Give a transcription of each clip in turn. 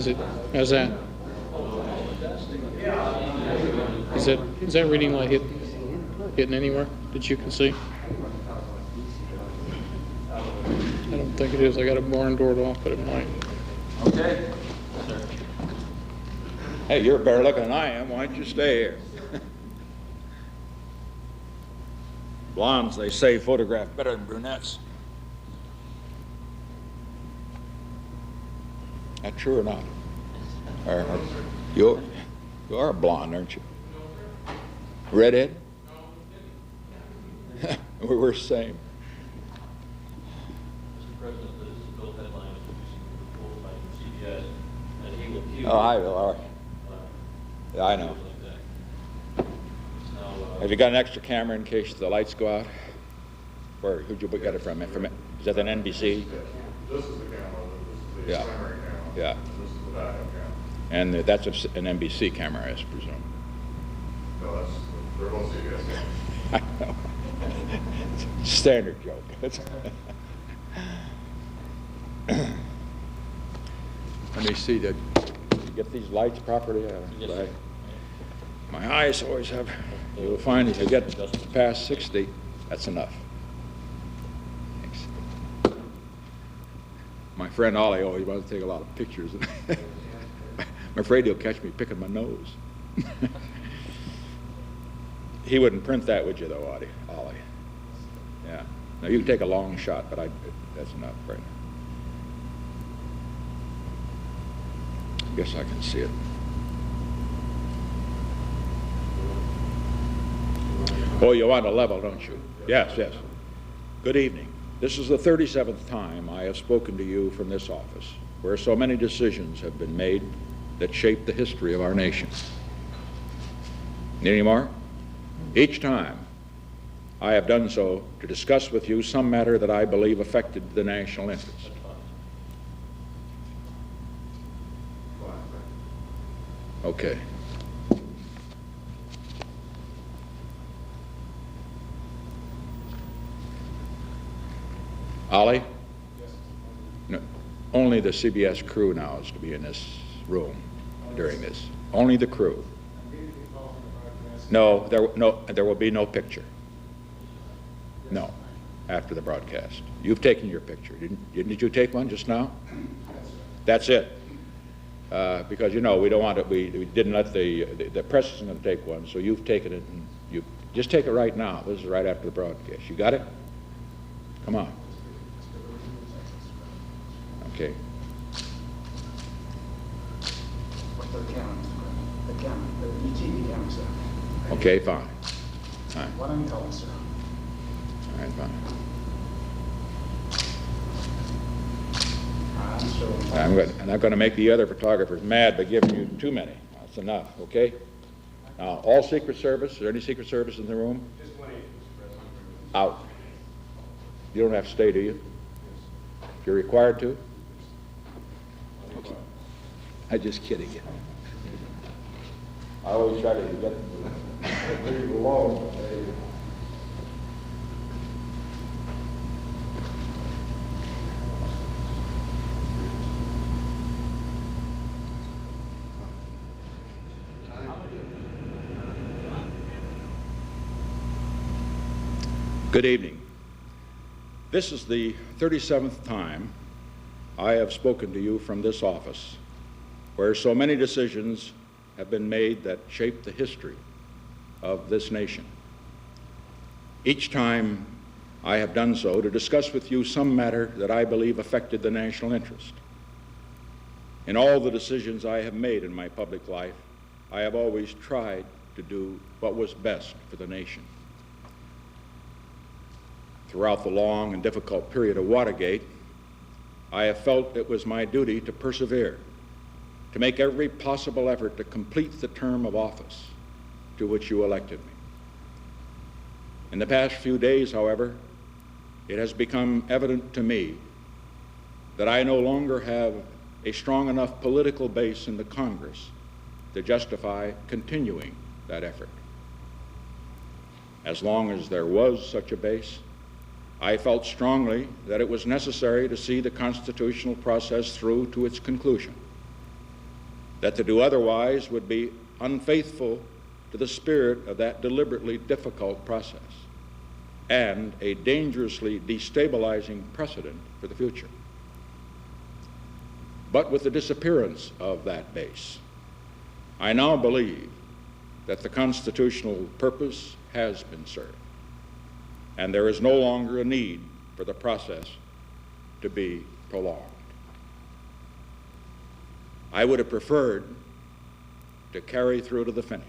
it? How's that? Is that reading light hitting anywhere that you can see? I don't think it is. I got a barn door off, but it might. Okay. Hey, you're better looking than I am. Why don't you stay here? Blondes, they say, photograph better than brunettes. That true or not? You are a blonde, aren't you? Redhead? We're the same. Mr. President, this is Bill Headline introducing the by CBS, and he will cue. Oh, I will. All right. Yeah, I know. Have you got an extra camera in case the lights go out? Who'd you get it from? Is that an NBC? This is the camera. This is the Yeah. primary camera. Yeah. This is the backup camera. And that's an NBC camera, I presume. No, they're both CBS cameras. I know. Standard joke. Let me see. Did you get these lights properly? Yes, sir. My eyes always have. You'll find if you get past 60, that's enough. Thanks. My friend Ollie always wants to take a lot of pictures. I'm afraid he'll catch me picking my nose. He wouldn't print that, would you, though, Ollie? Yeah. Now, you can take a long shot, but that's enough right now. I guess I can see it. Oh, you want a level, don't you? Yes, yes. Good evening. This is the 37th time I have spoken to you from this office, where so many decisions have been made that shape the history of our nation. Need any more? Each time I have done so to discuss with you some matter that I believe affected the national interest. Okay. Ollie? Yes. No, only the CBS crew now is to be in this room during this. Only the crew. No, there will be no picture. No, after the broadcast. You've taken your picture. Didn't you take one just now? That's it. Because, you know, we don't want it, we didn't let the press isn't going to take one, so you've taken it, and you just take it right now. This is right after the broadcast. You got it? Come on. Okay. What's the camera? The camera, the TV camera, sir. Okay, fine. All right, Why don't you tell us, sir? all right, fine. I'm sure. I'm not going to make the other photographers mad by giving you too many. That's enough, okay? Now, all Secret Service, is there any Secret Service in the room? Just 1 Mr. President. Out. You don't have to stay, do you? If you're required to? Okay. I'm just kidding you. I always try to get leave alone. Good evening. This is the 37th time I have spoken to you from this office, where so many decisions have been made that shape the history of this nation. Each time I have done so to discuss with you some matter that I believe affected the national interest. In all the decisions I have made in my public life, I have always tried to do what was best for the nation. Throughout the long and difficult period of Watergate, I have felt it was my duty to persevere, to make every possible effort to complete the term of office to which you elected me. In the past few days, however, it has become evident to me that I no longer have a strong enough political base in the Congress to justify continuing that effort. As long as there was such a base, I felt strongly that it was necessary to see the constitutional process through to its conclusion. that to do otherwise would be unfaithful to the spirit of that deliberately difficult process and a dangerously destabilizing precedent for the future. But with the disappearance of that base, I now believe that the constitutional purpose has been served, and there is no longer a need for the process to be prolonged. I would have preferred to carry through to the finish,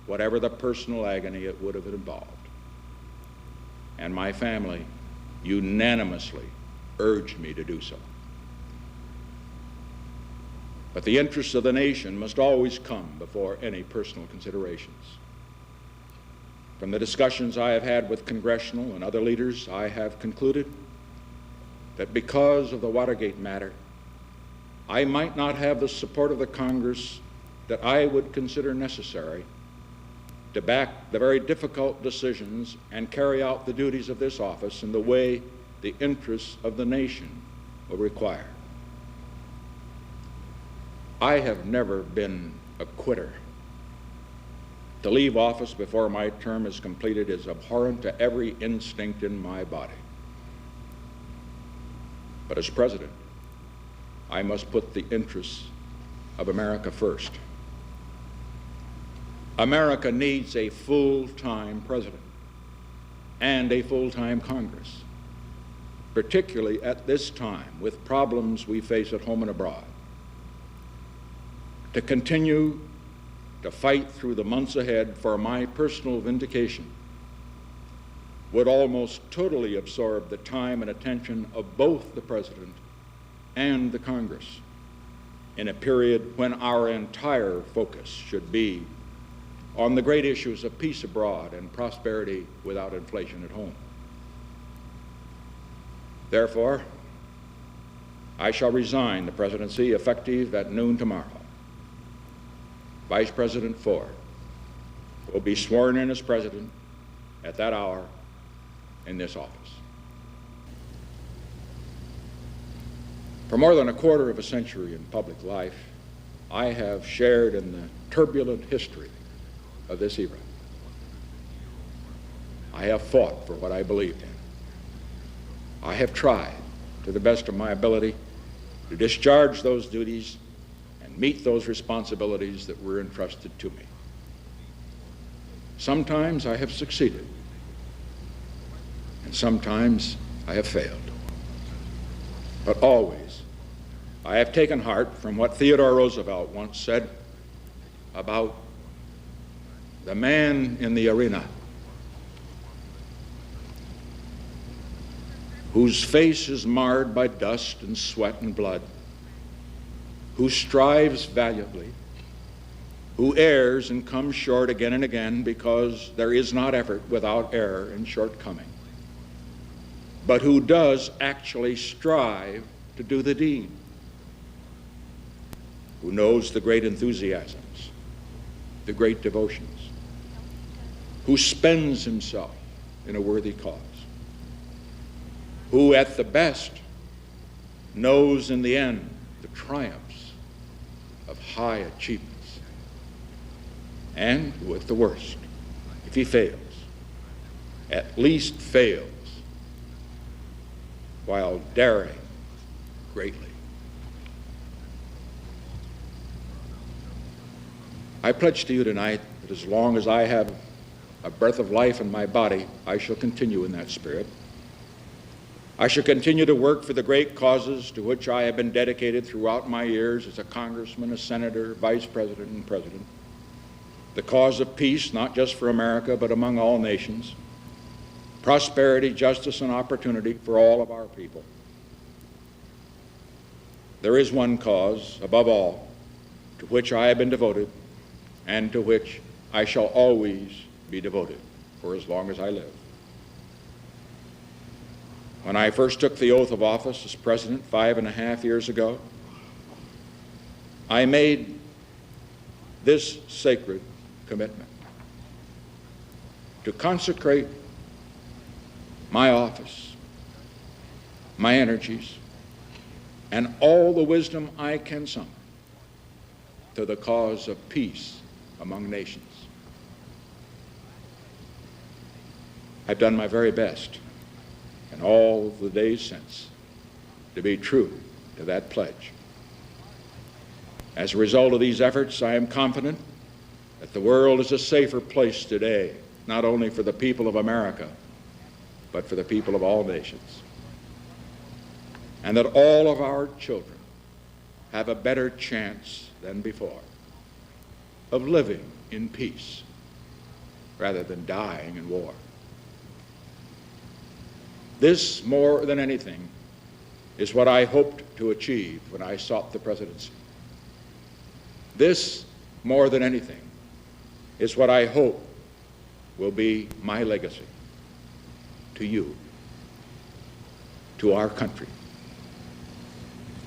whatever the personal agony it would have involved. And my family unanimously urged me to do so. But the interests of the nation must always come before any personal considerations. From the discussions I have had with congressional and other leaders, I have concluded that because of the Watergate matter, I might not have the support of the Congress that I would consider necessary to back the very difficult decisions and carry out the duties of this office in the way the interests of the nation will require. I have never been a quitter. To leave office before my term is completed is abhorrent to every instinct in my body. But as president, I must put the interests of America first. America needs a full-time president and a full-time Congress, particularly at this time with problems we face at home and abroad. To continue to fight through the months ahead for my personal vindication would almost totally absorb the time and attention of both the President and the Congress in a period when our entire focus should be on the great issues of peace abroad and prosperity without inflation at home. Therefore, I shall resign the presidency effective at noon tomorrow. Vice President Ford will be sworn in as president at that hour in this office. For more than a quarter of a century in public life, I have shared in the turbulent history of this era. I have fought for what I believed in. I have tried, to the best of my ability, to discharge those duties and meet those responsibilities that were entrusted to me. Sometimes I have succeeded, and sometimes I have failed. But always, I have taken heart from what Theodore Roosevelt once said about the man in the arena whose face is marred by dust and sweat and blood, who strives valiantly, who errs and comes short again and again because there is not effort without error and shortcoming, but who does actually strive to do the deed, who knows the great enthusiasms, the great devotions, who spends himself in a worthy cause, who at the best knows in the end the triumphs of high achievements, and who at the worst, if he fails, at least fails while daring greatly. I pledge to you tonight that as long as I have a breath of life in my body, I shall continue in that spirit. I shall continue to work for the great causes to which I have been dedicated throughout my years as a congressman, a senator, vice president, and president. The cause of peace, not just for America, but among all nations. Prosperity, justice, and opportunity for all of our people. There is one cause, above all, to which I have been devoted and to which I shall always be devoted for as long as I live. When I first took the oath of office as president 5.5 years ago, I made this sacred commitment to consecrate my office, my energies, and all the wisdom I can summon to the cause of peace among nations. I've done my very best in all the days since to be true to that pledge. As a result of these efforts, I am confident that the world is a safer place today, not only for the people of America, but for the people of all nations. And that all of our children have a better chance than before of living in peace rather than dying in war. This, more than anything, is what I hoped to achieve when I sought the presidency. This, more than anything, is what I hope will be my legacy to you, to our country,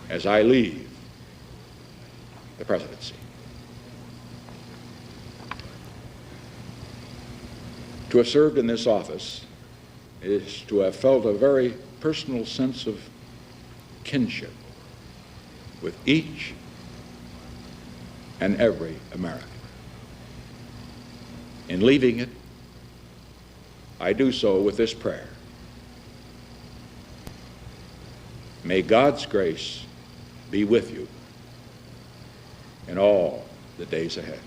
as I leave the presidency. To have served in this office is to have felt a very personal sense of kinship with each and every American. In leaving it, I do so with this prayer. May God's grace be with you in all the days ahead.